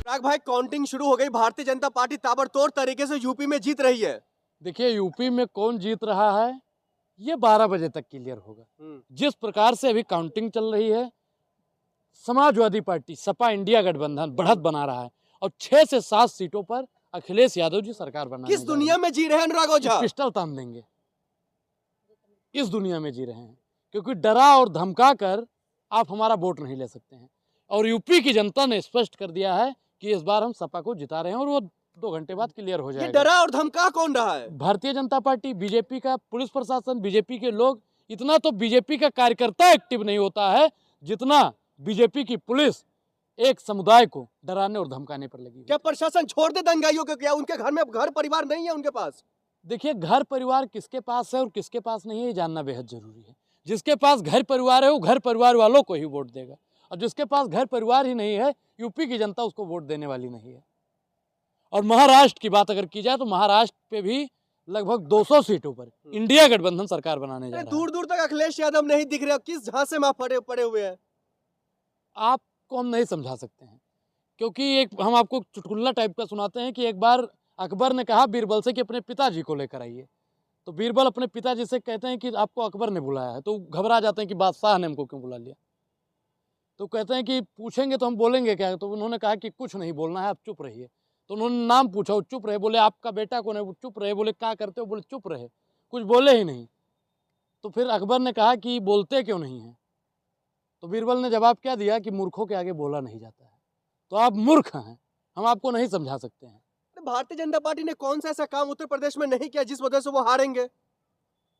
अनुराग भाई, काउंटिंग शुरू हो गई। भारतीय जनता पार्टी ताबड़तोड़ तरीके से यूपी में जीत रही है। देखिए, यूपी में कौन जीत रहा है ये 12 बजे तक क्लियर होगा। जिस प्रकार से अभी काउंटिंग चल रही है, समाजवादी पार्टी सपा इंडिया गठबंधन बढ़त बना रहा है और 6 से 7 सीटों पर अखिलेश यादव जी सरकार बनाने किस दुनिया में जी रहे हैं अनुराग ओझा? पिस्टल तान देंगे। इस दुनिया में जी रहे हैं, क्योंकि डरा और धमका कर आप हमारा वोट नहीं ले सकते हैं। और यूपी की जनता ने स्पष्ट कर दिया है कि इस बार हम सपा को जिता रहे हैं और वो 2 घंटे बाद क्लियर हो ये जाएगा। डरा और धमका कौन रहा है? भारतीय जनता पार्टी, बीजेपी का पुलिस प्रशासन, बीजेपी के लोग। इतना तो बीजेपी का कार्यकर्ता एक्टिव नहीं होता है जितना बीजेपी की पुलिस एक समुदाय को डराने और धमकाने पर लगी। क्या प्रशासन छोड़ दे दंगाइयों को? क्या उनके घर में घर परिवार नहीं है उनके पास? देखिए, घर परिवार किसके पास है और किसके पास नहीं है ये जानना बेहद जरूरी है। जिसके पास घर परिवार है वो घर परिवार वालों को ही वोट देगा, और जिसके पास घर परिवार ही नहीं है, यूपी की जनता उसको वोट देने वाली नहीं है। और महाराष्ट्र की बात अगर की जाए तो महाराष्ट्र पे भी लगभग 200 सीटों पर इंडिया गठबंधन सरकार बनाने जा रहा है। दूर दूर तक अखिलेश यादव नहीं दिख रहे। किस झांसे में पड़े हुए हैं? आपको हम नहीं समझा सकते हैं, क्योंकि एक हम आपको चुटकुला टाइप का सुनाते हैं कि एक बार अकबर ने कहा बीरबल से कि अपने पिताजी को लेकर आइए। तो बीरबल अपने पिताजी से कहते हैं कि आपको अकबर ने बुलाया है। तो घबरा जाते हैं कि बादशाह ने हमको क्यों बुला लिया। तो कहते हैं कि पूछेंगे तो हम बोलेंगे क्या? तो उन्होंने कहा कि कुछ नहीं बोलना है, आप चुप रहिए। तो उन्होंने नाम पूछा, वो चुप रहे। बोले आपका बेटा कौन है? वो चुप रहे। बोले क्या करते हो? बोले चुप रहे, कुछ बोले ही नहीं। तो फिर अकबर ने कहा कि बोलते क्यों नहीं हैं? तो बीरबल ने जवाब क्या दिया कि मूर्खों के आगे बोला नहीं जाता है। तो आप मूर्ख हैं, हम आपको नहीं समझा सकते हैं। भारतीय जनता पार्टी ने कौन सा ऐसा काम उत्तर प्रदेश में नहीं किया जिस वजह से वो हारेंगे?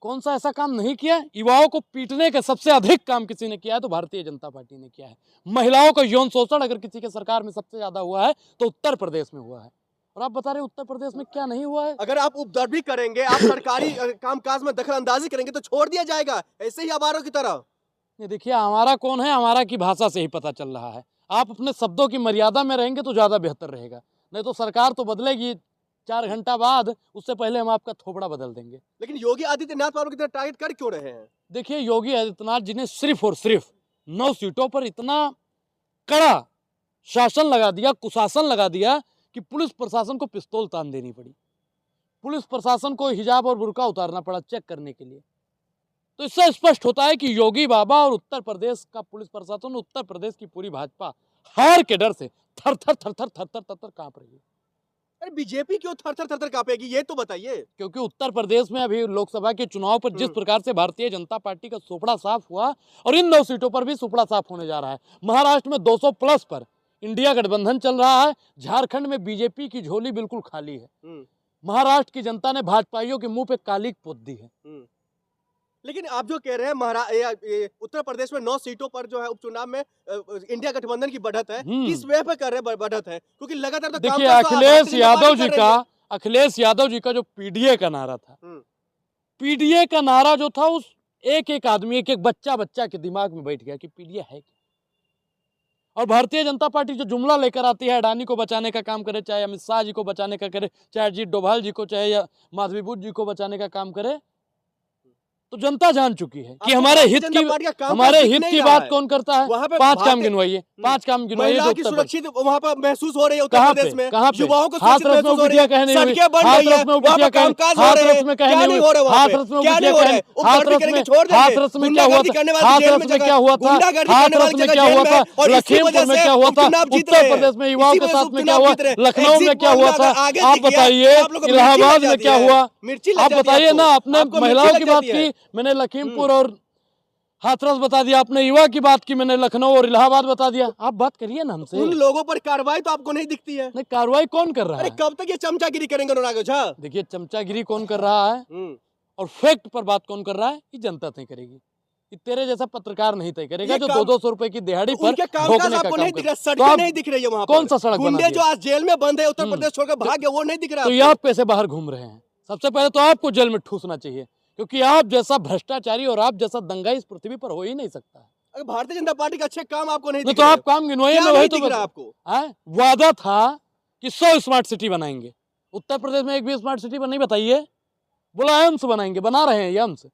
कौन सा ऐसा काम नहीं किया? युवाओं को पीटने का सबसे अधिक काम किसी ने किया है तो भारतीय जनता पार्टी ने किया है। महिलाओं का यौन शोषण अगर किसी के सरकार में सबसे ज्यादा हुआ है तो उत्तर प्रदेश में हुआ है। और आप बता रहे उत्तर प्रदेश में क्या नहीं हुआ है? अगर आप उपद्रवी करेंगे, आप सरकारी कामकाज में दखल अंदाजी करेंगे तो छोड़ दिया जाएगा ऐसे ही आवारों की तरह। ये देखिए, हमारा कौन है, हमारा की भाषा से ही पता चल रहा है। आप अपने शब्दों की मर्यादा में रहेंगे तो ज्यादा बेहतर रहेगा, नहीं तो सरकार तो बदलेगी 4 घंटा बाद, उससे पहले हम आपका थोपड़ा बदल देंगे। लेकिन योगी आदित्यनाथ वालों की तरह टारगेट कर क्यों रहे हैं? देखिए, योगी आदित्यनाथ जी ने सिर्फ और सिर्फ 9 सीटों पर इतना कड़ा शासन लगा दिया, कुशासन लगा दिया कि पुलिस प्रशासन को पिस्तौल तान देनी पड़ी। पुलिस प्रशासन को हिजाब और बुर्का उतारना पड़ा चेक करने के लिए। तो इससे स्पष्ट होता है कि योगी बाबा और उत्तर प्रदेश का पुलिस प्रशासन, उत्तर प्रदेश की पूरी भाजपा हार के डर से थर थर थर थर थर थर थर थर कांप रही है। अरे बीजेपी क्यों थर थर थर थर कांपेगी, ये तो बताइए। क्योंकि उत्तर प्रदेश में अभी लोकसभा के चुनाव पर जिस प्रकार से भारतीय जनता पार्टी का सुपड़ा साफ हुआ, और इन 9 सीटों पर भी सुपड़ा साफ होने जा रहा है। महाराष्ट्र में 200 प्लस पर इंडिया गठबंधन चल रहा है। झारखंड में बीजेपी की झोली बिल्कुल खाली है। महाराष्ट्र की जनता ने भाजपाइयों के मुंह पे कालिक पोत दी है। लेकिन आप जो कह रहे हैं उत्तर प्रदेश में 9 सीटों पर जो है उपचुनाव में इंडिया गठबंधन की बढ़त है, किस वे पे कर रहे हैं बढ़त है? क्योंकि लगातार तो देखिए, अखिलेश यादव जी का जो पीडीए का नारा था, पीडीए का नारा जो था, उस एक आदमी, एक बच्चा के दिमाग में बैठ गया कि पीडीए है क्या। और भारतीय जनता पार्टी जो जुमला लेकर आती है, अडानी को बचाने का काम करे, चाहे अमित शाह जी को बचाने का करे, चाहे अजीत डोभाल जी को, चाहे या माधवीपुर जी को बचाने का काम करे, तो जनता जान चुकी है कि हमारे हित की बात कौन करता है। 5 काम गिनवाइए, 5 काम गिनवाइए। महिला की सुरक्षित वहां पर महसूस हो रही है उत्तर प्रदेश में, युवाओं को हाथ रस में उबिटिया कहने हुई, हाथ रस में उबिटिया कहने, हाथ रस में कहने हुई, हाथ रस में उबिटिया कहने, हाथ रस में क्या हुआ था, हाथ रस में क्या हुआ था, हाथ रस में क्या हुआ था, लखीमपुर में क्या हुआ था, उत्तर प्रदेश में युवाओं के साथ में क्या हुआ, लखनऊ में क्या हुआ था, आप बताइए, इलाहाबाद में क्या हुआ, आप बताइए ना। आपने महिलाओं की बात की, मैंने लखीमपुर और हाथरस बता दिया, आपने युवा की बात की, मैंने लखनऊ और इलाहाबाद बता दिया। आप बात करिए ना हमसे। उन लोगों पर कार्रवाई तो आपको नहीं दिखती है। नहीं, कार्रवाई कौन कर रहा है? अरे कब तक ये चमचागिरी करेंगे अनुराग ओझा? देखिए, चमचागिरी कौन कर रहा है और फैक्ट पर बात कौन कर रहा है, ये जनता तय करेगी। तेरे जैसा पत्रकार नहीं तय करेगा जो 200-200 रुपए की दिहाड़ी पर आपको नहीं दिख रहा, सड़कें नहीं दिख रही है वहां। कौन सा सड़क गुंडे जो आज जेल में बंद है उत्तर प्रदेश छोड़कर भाग गए, वो नहीं दिख रहा। तो ये आप पैसे बाहर घूम रहे हैं। सबसे पहले तो आपको जेल में ठूसना चाहिए, क्योंकि आप जैसा भ्रष्टाचारी और आप जैसा दंगाई इस पृथ्वी पर हो ही नहीं सकता है। अगर भारतीय जनता पार्टी का अच्छे काम आपको नहीं दिख तो आप काम गिनवाइए। मैं वही तो आपको वादा था कि 100 स्मार्ट सिटी बनाएंगे। उत्तर प्रदेश में एक भी स्मार्ट सिटी नहीं बताइए। बोला एम्स बनाएंगे, बना रहे हैं ये एम्स।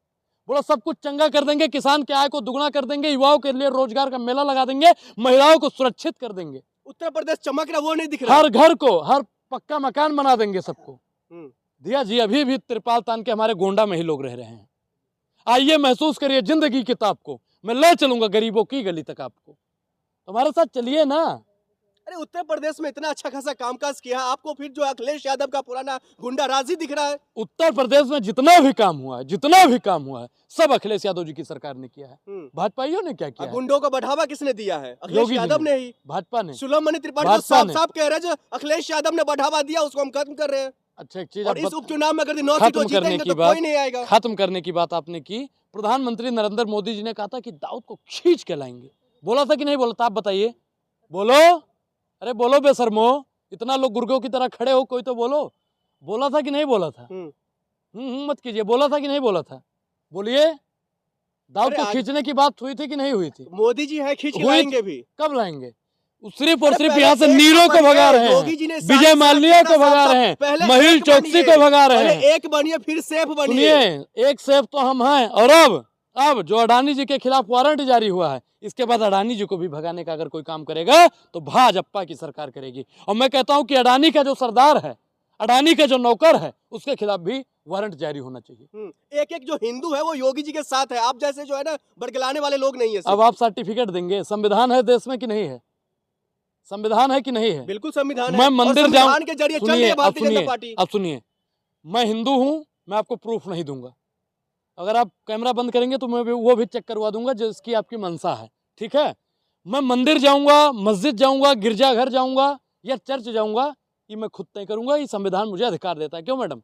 बोला सब कुछ चंगा कर देंगे, किसान की आय को दुगना कर देंगे, युवाओं के लिए रोजगार का मेला लगा देंगे, महिलाओं को सुरक्षित कर देंगे। उत्तर प्रदेश चमक रहा वो नहीं दिख रहा। हर घर को, हर पक्का मकान बना देंगे सबको। हम्म। दिया जी, अभी भी त्रिपाल तान के हमारे गोंडा में ही लोग रह रहे हैं। आइए महसूस करिए जिंदगी की ताप को, मैं ले चलूंगा गरीबों की गली तक आपको। हमारे साथ चलिए ना। अरे उत्तर प्रदेश में इतना अच्छा खासा कामकाज किया, आपको फिर जो अखिलेश यादव का पुराना गुंडा राज ही दिख रहा है। उत्तर प्रदेश में जितना भी काम हुआ है, जितना भी काम हुआ है, सब अखिलेश यादव जी की सरकार ने किया है। भाजपाइयों ने क्या किया है? गुंडों को बढ़ावा किसने दिया है? अखिलेश योगी जी यादव ने, ने ही। भाजपा ने, सुलेमानी त्रिपाठी तो भाजपा साफ ने। साफ कह रहे हैं जो अखिलेश यादव ने बढ़ावा दिया उसको हम खत्म कर रहे हैं। अच्छा एक चीज और आप इस उपचुनाव में अगर 9 खत्म सीटों करने जीतेंगे की तो बात, कोई नहीं आएगा। खत्म करने की बात आपने की। प्रधानमंत्री नरेंद्र मोदी जी ने कहा था कि दाऊद को खींच के लाएंगे, बोला था कि नहीं बोला था? आप बताइए, बोलो, अरे बोलो बेशर्मो, इतना लोग गुर्गों की तरह खड़े हो, कोई तो बोलो, बोला था कि नहीं बोला था? मत कीजिए, बोला था कि नहीं बोला था? बोलिए, दाऊद को खींचने की बात हुई थी कि नहीं हुई थी? मोदी जी है, खींच के लाएंगे भी। कब लाएंगे? सिर्फ और अरे सिर्फ पहले यहाँ से एक नीरो को बनिए, भगा रहे योगी जी ने हैं, सारी विजय माल्या सड़क को भगा साफ- रहे हैं, पहले महिल एक चौकसी बनिए, को भगा रहे पहले हैं। एक बनिए फिर सेफ बनिए। सुनिए, एक सेफ तो हम हैं, और अब जो अडानी जी के खिलाफ वारंट जारी हुआ है, इसके बाद अडानी जी को भी भगाने का अगर कोई काम करेगा तो भाजपा की सरकार करेगी। और मैं कहता हूं कि अडानी का जो सरदार है, अडानी का जो नौकर है, उसके खिलाफ भी वारंट जारी होना चाहिए। एक एक जो हिंदू है वो योगी जी के साथ है, आप जैसे जो है ना बड़गलाने वाले लोग नहीं है। अब आप सर्टिफिकेट देंगे, संविधान है देश में कि नहीं है? संविधान है कि नहीं है? बिल्कुल संविधान है। मैं और मंदिर संविधान जाऊं, के जरिए चल रही सुनिए, है अब भारतीय जनता सुनिए, पार्टी। अब सुनिए, मैं हिंदू हूं, मैं आपको प्रूफ नहीं दूंगा। अगर आप कैमरा बंद करेंगे तो मैं वो भी चेक करवा दूंगा जिसकी आपकी मनसा है, ठीक है? मैं मंदिर जाऊंगा, मस्जिद जाऊंगा, गिरजाघर जाऊंगा या चर्च जाऊंगा, ये मैं खुद तय करूंगा, ये संविधान मुझे अधिकार देता है। क्यों मैडम?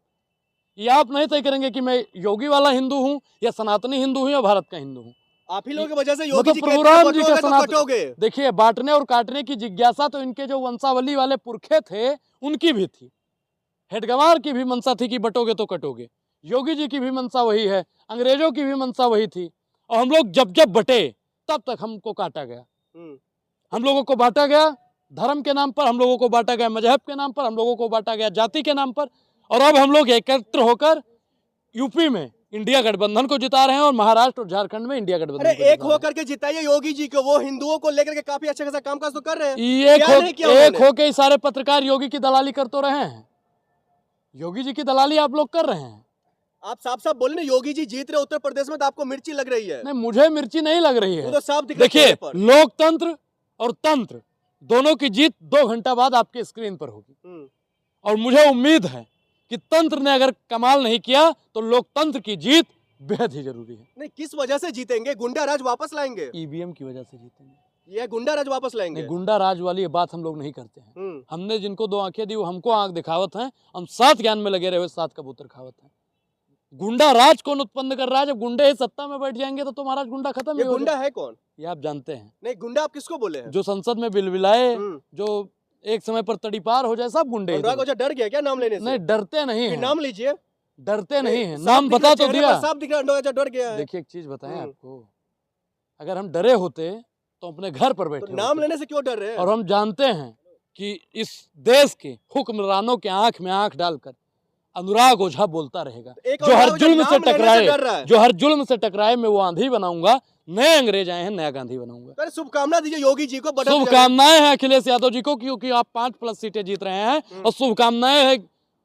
ये आप नहीं तय करेंगे कि मैं योगी वाला हिंदू हूं या सनातनी हिंदू हूं या भारत का हिंदू हूं। आप ही लोगों की वजह से योगी मतलब जी कहते हैं प्रभुराम जी का बटोगे तो सनातन, कटोगे। देखिए, बांटने और काटने की जिज्ञासा तो इनके जो वंशावली वाले पुरखे थे उनकी भी थी। हेडगवार की भी मंशा थी कि बटोगे तो कटोगे। योगी जी की भी मंशा वही है, अंग्रेजों की भी मंशा वही थी। और हम लोग जब जब बटे तब तक हमको काटा गया, हम लोगों को बांटा गया, धर्म के नाम पर हम लोगों को बांटा गया, मजहब के नाम पर हम लोगों को बांटा गया, जाति के नाम पर। और अब हम लोग एकत्र होकर यूपी में इंडिया गठबंधन को जिता रहे हैं और महाराष्ट्र और झारखंड में इंडिया गठबंधन अरे को एक जिता रहे हैं। होकर के जिताइए योगी जी को, वो हिंदुओं को लेकर के काफी अच्छा खासा कामकाज तो कर रहे हैं। एक हो के सारे पत्रकार योगी की दलाली कर तो रहे हैं, योगी जी की दलाली आप लोग कर रहे हैं। आप साफ साफ बोले ना योगी जी जीत रहे उत्तर प्रदेश में तो आपको मिर्ची लग रही है। नहीं, मुझे मिर्ची नहीं लग रही वो है। तो साफ दिख रहा है देखिए, चेहरे पर। लोकतंत्र और तंत्र दोनों की जीत 2 घंटा बाद आपके स्क्रीन पर होगी। और मुझे उम्मीद है कि तंत्र ने अगर कमाल नहीं किया तो लोकतंत्र की जीत बेहद ही जरूरी है। नहीं, किस वजह से जीतेंगे? गुंडा राज वापस लाएंगे? ईवीएम की वजह से जीतेंगे। ये गुंडा राज वापस लाएंगे? नहीं, गुंडा राज वाली ये बात हम लोग नहीं करते हैं। हमने जिनको 2 आंखें दी वो हमको आंख दिखावत हैं, हम 7 ज्ञान में लगे रहे 7 कबूतर खावत हैं। गुंडा राज कौन उत्पन्न कर रहा है? जब गुंडे ही सत्ता में बैठ जाएंगे तो महाराज गुंडा खत्म। ये गुंडा है कौन? ये आप जानते हैं। नहीं, गुंडा आप किसको बोले हैं? जो संसद में बिलबिलाए, जो एक समय पर तड़ीपार हो जाए, सब गुंडे। अनुराग ओझा डर गया क्या नाम लेने से? नहीं, डरते नहीं हैं। नाम लीजिए। डरते नहीं हैं, नाम बता तो दिया। साफ दिख रहा है अनुराग ओझा डर गया है। देखिए एक चीज बताएं आपको, अगर हम डरे होते तो अपने घर पर बैठे तो नाम लेने से क्यों डर रहे हैं? और हम जानते हैं कि इस देश के हुक्मरानों के आंख में आंख डालकर अनुराग ओझा बोलता रहेगा। जो हर जुल्म से टकराए, जो हर जुल्म से टकराए, मैं वो आंधी बनाऊंगा। नए अंग्रेज आए हैं, नया गांधी बनाऊंगा। शुभकामना दीजिए योगी जी को। शुभकामनाएं हैं अखिलेश यादव जी को क्योंकि आप 5+ सीटें जीत रहे हैं, और शुभकामनाएं हैं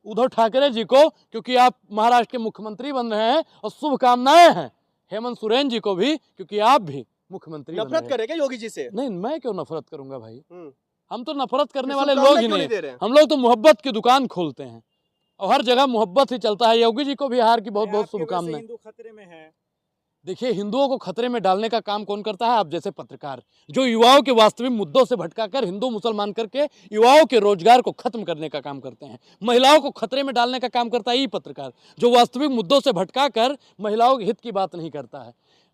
उद्धव ठाकरे जी को क्योंकि आप महाराष्ट्र के मुख्यमंत्री बन रहे हैं, और शुभकामनाएं हैं हेमंत सोरेन जी को भी क्योंकि आप भी मुख्यमंत्री बन रहे हैं। नफरत करेगा योगी जी से? नहीं, मैं क्यों नफरत करूंगा भाई? हम तो नफरत करने वाले लोग ही नहीं, हम लोग तो मोहब्बत की दुकान खोलते हैं और हर जगह मोहब्बत ही चलता है। योगी जी को भी हार की बहुत बहुत शुभकामनाएं। हिंदू खतरे में है। देखिए, हिंदुओं को खतरे में डालने का काम कौन करता है? आप जैसे पत्रकार, जो युवाओं के वास्तविक मुद्दों से भटकाकर हिंदू मुसलमान करके युवाओं के रोजगार को खत्म करने का काम करते हैं। महिलाओं को खतरे में डालने का काम करता है ये पत्रकार, जो वास्तविक मुद्दों से भटकाकर महिलाओं के हित की बात नहीं करता है।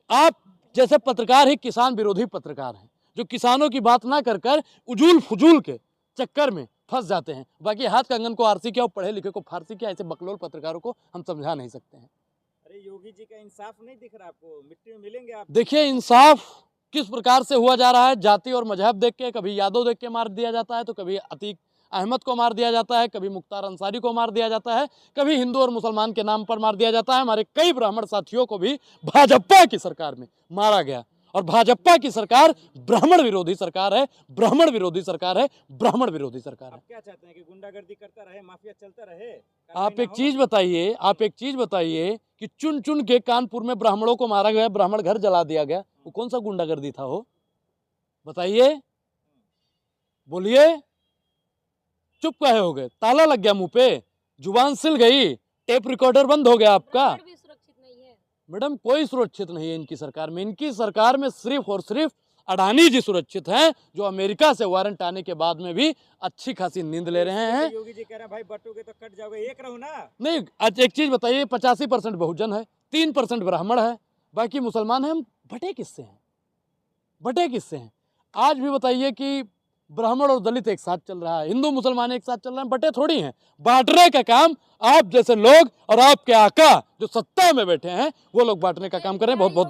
आप जैसे पत्रकार ही किसान विरोधी पत्रकार हैं, जो किसानों की बात ना कर उजूल फुजूल के चक्कर में फंस जाते हैं। बाकी हाथ कंगन को आरसी किया और पढ़े लिखे को फारसी किया, ऐसे बकलोल पत्रकारों को हम समझा नहीं सकते हैं। अरे योगी जी का इंसाफ नहीं दिख रहा आपको? मिट्टी में मिलेंगे आप? देखिए, इंसाफ किस प्रकार से हुआ जा रहा है। जाति और मजहब देख के, कभी यादव देख के मार दिया जाता है, तो कभी अतीक अहमद को मार दिया जाता है, कभी मुख्तार अंसारी को मार दिया जाता है, कभी हिंदू और मुसलमान के नाम पर मार दिया जाता है। हमारे कई ब्राह्मण साथियों को भी भाजपा की सरकार में मारा गया, और भाजपा की सरकार ब्राह्मण विरोधी सरकार है, ब्राह्मण विरोधी सरकार है, ब्राह्मण विरोधी सरकार है। आप क्या चाहते हैं कि गुंडागर्दी करता रहे, माफिया चलता रहे? आप एक चीज बताइए, आप एक चीज बताइए कि चुन चुन के कानपुर में ब्राह्मणों को मारा गया, ब्राह्मण घर जला दिया गया, वो कौन सा गुंडागर्दी था? हो बताइए, बोलिए, चुप काहे हो गए? ताला लग गया मुंह पे, जुबान सिल गई, टेप रिकॉर्डर बंद हो गया आपका। भी सुरक्षित नहीं है मैडम कोई सुरक्षित नहीं है इनकी सरकार में। इनकी सरकार में सिर्फ और सिर्फ अडानी जी सुरक्षित हैं, जो अमेरिका से वारंट आने के बाद में भी अच्छी खासी नींद ले रहे हैं। योगी जी कह रहे हैं भाई बटोगे तो कट जाओगे, एक रहो ना। नहीं, आज एक चीज बताइए, 85% बहुजन है, 3% ब्राह्मण है, बाकी मुसलमान है। हम बटे किससे हैं? बटे किससे हैं? आज भी बताइए कि ब्राह्मण और दलित एक साथ चल रहा है, हिंदू मुसलमान एक साथ चल रहे हैं, बटे थोड़ी हैं। बांटने का काम आप जैसे लोग और आपके आका जो सत्ता में बैठे हैं वो लोग बांटने का काम कर रहे हैं। बहुत बहुत